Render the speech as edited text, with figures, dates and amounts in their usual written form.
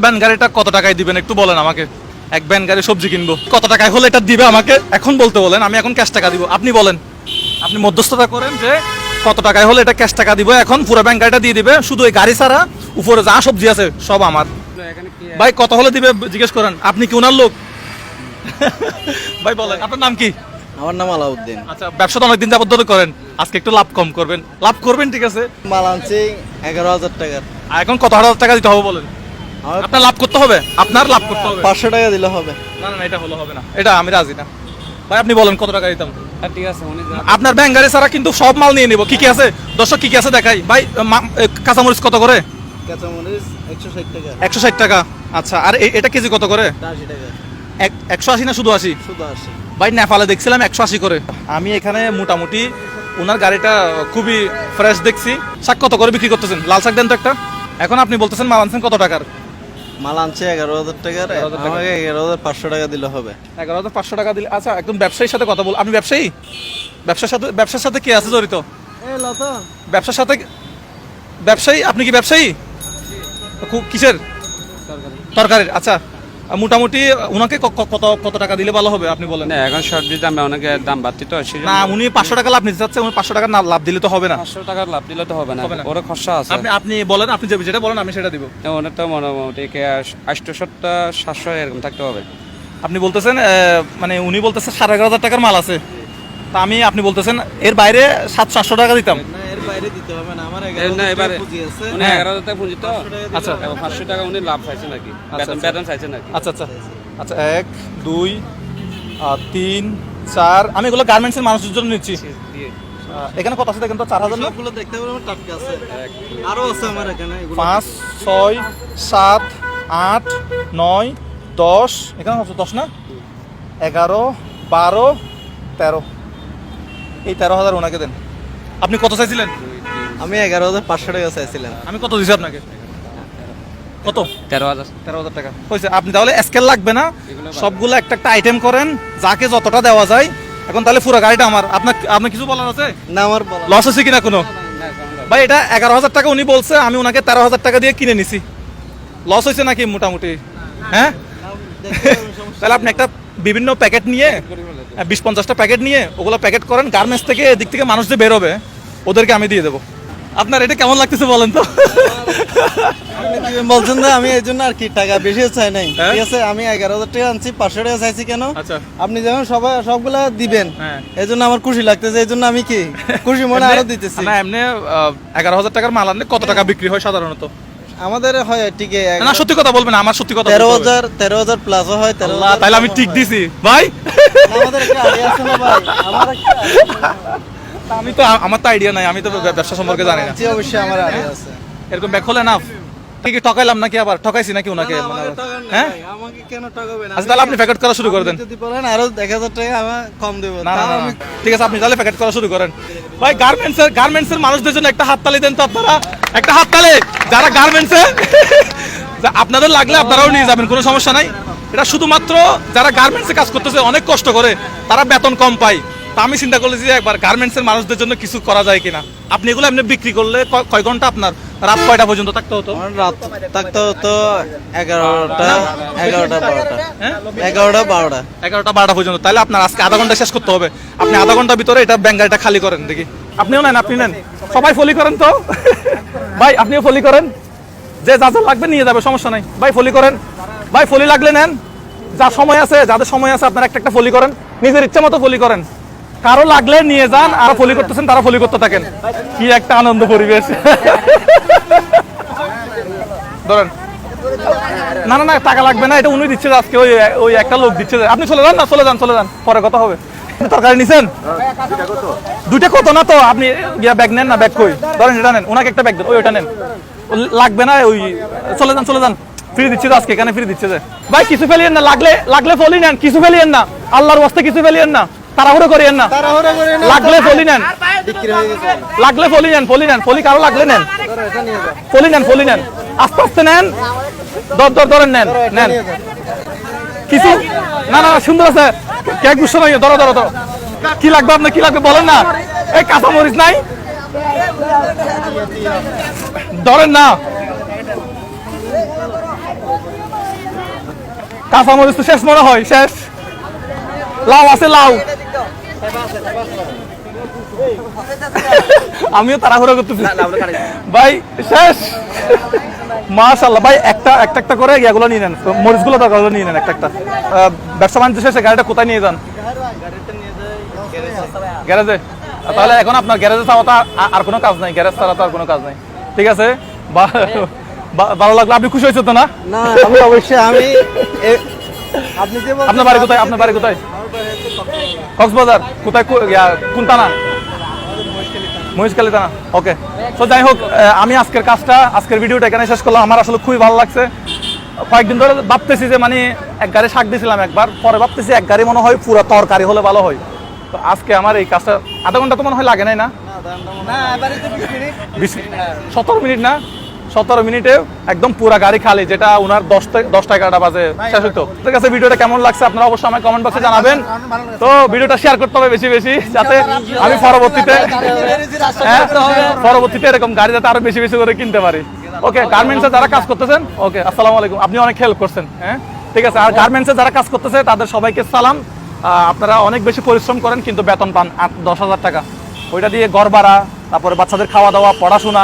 Van গাড়িটা কত টাকায় দিবেন একটু বলেন আমাকে। এক ভ্যান গাড়ি সবজি কিনবো, কত টাকায় হলে এটা দিবে আমাকে এখন বলতে বলেন, আমি এখন ক্যাশ টাকা দিব। আপনি বলেন, আপনি মধ্যস্থতা করেন যে কত টাকায় হলে এটা ক্যাশ টাকা দিব, এখন পুরো ভ্যান গাড়িটা দিয়ে দিবে, শুধু ওই গাড়ি ছাড়া উপরে যা সবজি আছে সব আমার। ভাই কত হলে দিবে জিজ্ঞেস করেন, আপনি কি ওনার লোক? ভাই বলেন আপনার নাম কি? আমার নাম আলাউদ্দিন। আচ্ছা, ব্যবসা তো অনেকদিন যাবত ধরে করেন, আজকে একটু লাভ কম করবেন, লাভ করবেন ঠিক আছে। মাল আনছি 11,000 টাকার। আর এখন কত হাজার টাকা দিতে হবে বলেন? আপনার লাভ করতে হবে, আপনার লাভ করতে হবে। 500 টাকা দিলে হবে। না না, এটা হলো হবে না, এটা আমি রাজি না। ভাই আপনি বলেন কত টাকা দিতাম? ঠিক আছে, আপনার ব্যাংক গাড়ি ছাড়া কিন্তু সব মাল নিয়ে নিব। কি কি আছে দর্শক, কি কি আছে দেখাই। ভাই কাঁচামরিচ কত করে? কাঁচামরিচ 160 টাকা। 160 টাকা। আচ্ছা, আর এটা কেজি কত করে? 80 টাকা। 180 না শুধু 80? শুধু 80। ভাই নেপালে দেখছিলাম 180 করে। আমি এখানে মোটামুটি ওনার গাড়িটা খুবই ফ্রেশ দেখছি। শাক কত করে বিক্রি করতেছেন? লাল শাক দেন তো একটা। এখন আপনি বলতেছেন মাল আনছেন কত টাকার? মাল আনছি 11,000 টাকার। আমাকে 11,500 টাকা দিলে হবে। 11,500 টাকা দিলে। আচ্ছা, একদম ব্যবসায়ীর সাথে কথা বল। আপনি ব্যবসায়ী? ব্যবসার সাথে কে আছে জড়িত? ব্যবসার সাথে ব্যবসায়ী? আপনি কি ব্যবসায়ী? কিসের? তরকারির। আচ্ছা, মোটামুটি ওনাকে কত টাকা দিলে ভালো হবে আপনি বলেন? না, এখন সবজির দাম অনেক দাম বাড়তি তো না, উনি 500 টাকা লাভ নিতে চাচ্ছে, উনি 500 টাকা না লাভ দিলে তো হবে না। 500 টাকার লাভ দিলে তো হবে না, ওর খরচা আছে। আপনি বলেন, আপনি যেটা বলেন আমি সেটা দিব। ওনার তো মোটামুটি 870-700 এরকম থাকতে হবে। আপনি বলতেছেন মানে উনি বলতেছেন 11,500 টাকার মাল আছে, তা আপনি বলতেছেন এর বাইরে 700-800 টাকা দিতাম। না, এর বাইরে দিতে হবে না। আমার না, 11,000 এবারে টাকা পুঁজি আছে। উনি 11,000 টাকা পুঁজি তো। আচ্ছা 500 টাকা উনি লাভ চাইছে নাকি? বেতন চাইছে নাকি? আচ্ছা আচ্ছা আচ্ছা, 1 2 3 4, আমি এগুলো গার্মেন্টসের মানুষের জন্য নিচ্ছি। এখানে কত আছে দেখেন তো? 4,000 না? সবগুলো দেখতে পারবেন, আমার টাটকা আছে। আরো আছে আমার এখানে এগুলো। 5 6 7 8 9 10, এখানে হচ্ছে 10 না? 11 12 13, এই 13,000 ওনাকে দেন। আপনি কত চাইছিলেন? আমি 11,500 টাকা চাইছিলাম। আমি কত দিছি আপনাকে? কত? 13,000 টাকা হয়েছে। আপনি তাহলে স্কেল লাগবে না, সবগুলো একটা একটা আইটেম করেন, যাকে যতটা দেওয়া যায়। এখন তাহলে পুরো গাড়িটা আমার। আপনার কিছু বলার আছে? না, আমার বলা। লস আছে কিনা কোনো? ভাই এটা 11,000 টাকা উনি বলছে, আমি ওনাকে 13,000 টাকা দিয়ে কিনে নিছি। লস হয়েছে নাকি মোটামুটি? হ্যাঁ, তাহলে আপনি একটা বিভিন্ন প্যাকেট নিয়ে 20-50টা প্যাকেট নিয়ে ওগুলো প্যাকেট করেন, গার্মেন্টস থেকে এদিক থেকে মানুষ যে বেরোবে ওদেরকে আমি দিয়ে দেবো। আপনার এটা কেমন লাগতেছে বলেন তো? আপনি বলছেন না, আমি এই জন্য আর কি টাকা বেশি চাই নাই। হ্যাঁ? ঠিক আছে, আমি 11,000 টাকা আনছি, 500 টাকা চাইছি কেন? আচ্ছা, আপনি যখন সবগুলা দিবেন, হ্যাঁ। এই জন্য আমার খুশি লাগতেছে, এই জন্য আমি কি খুশি মনে আরো দিতেছি। না এমনি 11,000 টাকার মাল আনলে কত টাকা বিক্রি হয় সাধারণত? আমাদের হয় ঠিক না সত্যি কথা বলবেন, আমার সত্যি কথা বলতে হবে। 13,000 প্লাসও হয়। 13,000 তাহলে আমি ঠিক দিছি ভাই। আমাদের একটা আইডিয়া আছে না ভাই? আমার একটা আমার তো আইডিয়া নাই, আমি তো ব্যবসা সম্পর্কে জানি না। জি, অবশ্যই আমার আইডিয়া আছে। এরকম ব্যাক হলে না কি ঠকাইলাম নাকি? আবার ঠকাইছি নাকি ওনাকে? না, আমাকে ঠকান না হ্যাঁ, ভাই, আমাকে কেন ঠকাবেন? আচ্ছা তাহলে আপনি প্যাকেট করা শুরু করে দেন। যদি বলেন আরো 1,000 টাকা আমার কম দেব। না না না, ঠিক আছে, আপনি তাহলে প্যাকেট করা শুরু করেন। ভাই গার্মেন্টসের মানুষদের জন্য একটা হাততালি দেন তো আপনারা, একটা হাততালি। যারা গার্মেন্টসে আপনাদের লাগলে আপনারাও নিয়ে যাবেন, কোনো সমস্যা নাই। এটা শুধুমাত্র যারা গার্মেন্টসে কাজ করতেছে, অনেক কষ্ট করে, তারা বেতন কম পায়। তা আমি চিন্তা করলেছি যে একবার গার্মেন্টসের মানুষদের জন্য কিছু করা যায় কিনা। আপনি এগুলো এমনি বিক্রি করলে কয় ঘন্টা আপনার রাত কয়টা পর্যন্ত থাকতে হতো? আমার রাত থাকতে হতো 11টা 12টা। হ্যাঁ, 11টা 12টা। 11টা 12টা পর্যন্ত। তাহলে আপনার আজকে আধা ঘন্টা শেষ করতে হবে। আপনি আধা ঘন্টার ভিতরে এটা ব্যাংক গাড়িটা খালি করেন দেখি। আপনিও নেন, আপনি নেন, সবাই ফলি করেন তো। ভাই আপনিও ফলি করেন, যে যা যা লাগবে নিয়ে যাবে, সমস্যা নাই। ভাই ফলি করেন, ভাই ফলি লাগলে নেন। যাদের সময় আছে আপনারা একটা ফলি করেন, নিজের ইচ্ছা মতো ফলি করেন। কারো লাগলে নিয়ে যান, আর ফলি করতেছেন তারা ফলি করতে থাকেন। কি একটা আনন্দ পরিবেশ। ধরেন, না না না, টাকা লাগবে না, এটা উনি দিচ্ছে আজকে, ওই একটা লোক দিচ্ছে। আপনি চলে যান না, চলে যান, পরে কথা হবে। তরকারি নিছেন? দুইটা কত না তো? আপনি ব্যাগ নেন না, ব্যাগ কই? ধরেন এটা নেন, ওনাকে একটা ব্যাগ দেন, ওইটা নেন। লাগবে না, ওই চলে যান, ফ্রি দিচ্ছে তো আজকে, এখানে ফ্রি দিচ্ছে যে। ভাই কিছু ফেলিয়েন না, লাগলে ফলি নেন, কিছু ফেলিয়েন না, আল্লাহর ওয়াস্তে কিছু ফেলিয়েন না, তাড়াহুড়ো করিয়েন না। লাগলে ফলি নেন, লাগলে ফলি নেন, ফলি কারো লাগলে নেন, ফলি নেন, আস্তে আস্তে নেন, ধরেন নেন। কিছু না না, সুন্দর আছে, কেক গুচ্ছ নাই, ধরো। কি লাগবে আপনার, কি লাগবে বলেন না। এই কাঁচামরিচ নাই, ধরেন না। কাঁচামরিচ তো শেষ মনে হয়, শেষ। লাউ আছে, লাউ। আমিও তাড়াহুড়ো করতেছি ভাই, শেষ। মাশাআল্লাহ ভাই, একটা করে ইয়াগুলো নিয়ে নেন, মরিচগুলো দরকার হলে নিয়ে নেন একটা। ব্যবসা বাণিজ্য শেষে গাড়িটা কোথায় নিয়ে যান? গ্যারেজে। তাহলে এখন আপনার গ্যারেজে যাওয়া তো আর কোনো কাজ নাই, গ্যারেজ ছাড়া তো আর কোনো কাজ নাই। ঠিক আছে, ভালো লাগলো। আপনি খুশি হয়েছেন তো না? না আমি অবশ্যই আপনি যে আপনার বাড়ি কোথায়? আপনার বাড়ি কোথায়? কক্সবাজার। কোথায়? কোন থানা? মহেশখালী থানা। ওকে, তো যাই হোক, আমি আজকের ভিডিওটা এখানে শেষ করলাম। আমার আসলে খুবই ভালো লাগছে। কয়েকদিন ধরে ভাবতেছি যে মানে এক গাড়ি শাক দিয়েছিলাম একবার, পরে ভাবতেছি এক গাড়ি মনে হয় পুরো তরকারি হলে ভালো হয়। তো আজকে আমার এই কাজটা আধা ঘন্টা তো মনে হয় লাগে নাই না? 17 মিনিট না? 17 মিনিটে একদম পুরা গাড়ি খালি, যেটা ওনার 10টা 11টা বাজে শেষ হতো। ঠিক আছে, ভিডিওটা কেমন লাগছে আপনারা অবশ্যই আমাকে কমেন্ট বক্সে জানাবেন। তো ভিডিওটা শেয়ার করতে হবে বেশি বেশি, যাতে আমি পরবর্তীতে এরকম গাড়ি যাতে আরো বেশি বেশি করে কিনতে পারি। ওকে, গার্মেন্টসে যারা কাজ করতেছেন, ওকে আসসালামু আলাইকুম, আপনি অনেক হেল্প করছেন। হ্যাঁ ঠিক আছে। আর গার্মেন্টসে যারা কাজ করতেছে তাদের সবাইকে সালাম। আপনারা অনেক বেশি পরিশ্রম করেন কিন্তু বেতন পান 10,000 টাকা। ওইটা দিয়ে ঘর ভাড়া, তারপরে বাচ্চাদের খাওয়া দাওয়া, পড়াশোনা,